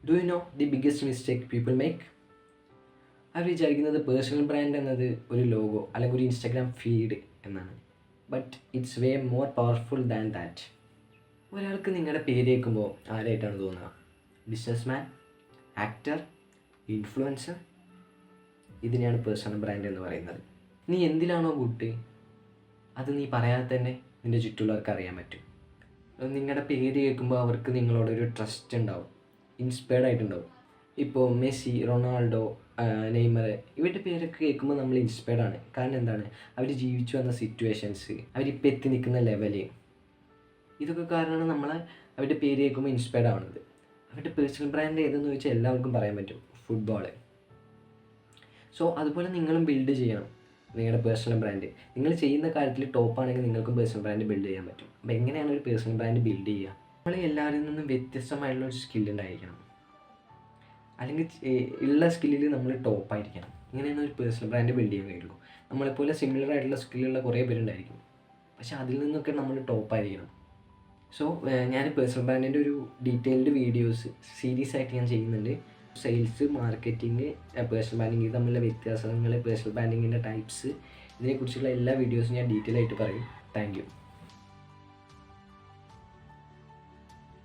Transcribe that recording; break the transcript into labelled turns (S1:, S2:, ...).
S1: Do you know the biggest mistake people make? അവർ വിചാരിക്കുന്നത് personal brand എന്നത് ഒരു ലോഗോ അല്ലെങ്കിൽ ഒരു ഇൻസ്റ്റാഗ്രാം ഫീഡ് എന്നാണ്. But it's way more powerful than that. ഒരാൾക്ക് നിങ്ങളുടെ പേര് കേൾക്കുമ്പോൾ ആരായിട്ടാണ് തോന്നുക? Businessman, actor, influencer? ഇതിനെയാണ് പേഴ്സണൽ ബ്രാൻഡ് എന്ന് പറയുന്നത്. നീ എന്തിലാണോ ഗുഡ് അത് നീ പറയാതെ തന്നെ നിൻ്റെ ചുറ്റുള്ളവർക്ക് അറിയാൻ പറ്റും. നിങ്ങളുടെ പേര് കേൾക്കുമ്പോൾ അവർക്ക് നിങ്ങളോടൊരു ട്രസ്റ്റ് ഉണ്ടാവും, ഇൻസ്പയർഡ് ആയിട്ടുണ്ടാവും. ഇപ്പോൾ മെസ്സി, റൊണാൾഡോ, നെയ്മർ, ഇവരുടെ പേരൊക്കെ കേൾക്കുമ്പോൾ നമ്മൾ ഇൻസ്പയർഡ് ആണ്. കാരണം എന്താണ്? അവർ ജീവിച്ചു വന്ന സിറ്റുവേഷൻസ്, അവരിപ്പോൾ എത്തി നിൽക്കുന്ന ലെവല്, ഇതൊക്കെ കാരണമാണ് നമ്മൾ അവരുടെ പേര് കേൾക്കുമ്പോൾ ഇൻസ്പയർഡ് ആവുന്നത്. അവരുടെ പേഴ്സണൽ ബ്രാൻഡ് ഏതെന്ന് ചോദിച്ചാൽ എല്ലാവർക്കും പറയാൻ പറ്റും, ഫുട്ബോൾ. സോ അതുപോലെ നിങ്ങളും ബിൽഡ് ചെയ്യണം നിങ്ങളുടെ പേഴ്സണൽ ബ്രാൻഡ്. നിങ്ങൾ ചെയ്യുന്ന കാര്യത്തിൽ ടോപ്പാണെങ്കിൽ നിങ്ങൾക്കും പേഴ്സണൽ ബ്രാൻഡ് ബിൽഡ് ചെയ്യാൻ പറ്റും. അപ്പോൾ എങ്ങനെയാണ് ഒരു പേഴ്സണൽ ബ്രാൻഡ് ബിൽഡ് ചെയ്യുക? നമ്മൾ എല്ലാവരിൽ നിന്നും വ്യത്യസ്തമായിട്ടുള്ള ഒരു സ്കില്ല് ഉണ്ടായിരിക്കണം, അല്ലെങ്കിൽ ഉള്ള സ്കില്ലിൽ നമ്മൾ ടോപ്പായിരിക്കണം. ഇങ്ങനെയാണ് ഒരു പേഴ്സണൽ ബ്രാൻഡ് ബിൽഡ് ചെയ്യാൻ കഴിയുള്ളൂ. നമ്മളെപ്പോലെ സിമിലർ ആയിട്ടുള്ള സ്കില്ലുള്ള കുറേ പേരുണ്ടായിരിക്കും, പക്ഷെ അതിൽ നിന്നൊക്കെ നമ്മൾ ടോപ്പായിരിക്കണം. സോ ഞാൻ പേഴ്സണൽ ബ്രാൻഡിൻ്റെ ഒരു ഡീറ്റെയിൽഡ് വീഡിയോസ് സീരീസ് ആയിട്ട് ഞാൻ ചെയ്യുന്നുണ്ട്. സെയിൽസ്, മാർക്കറ്റിംഗ്, പേഴ്സണൽ ബ്രാൻഡിങ്, ഇത് തമ്മിലുള്ള വ്യത്യാസങ്ങൾ, പേഴ്സണൽ ബ്രാൻഡിങ്ങിൻ്റെ ടൈപ്സ്, ഇതിനെക്കുറിച്ചുള്ള എല്ലാ വീഡിയോസും ഞാൻ ഡീറ്റെയിൽ ആയിട്ട് പറയും. Thank you.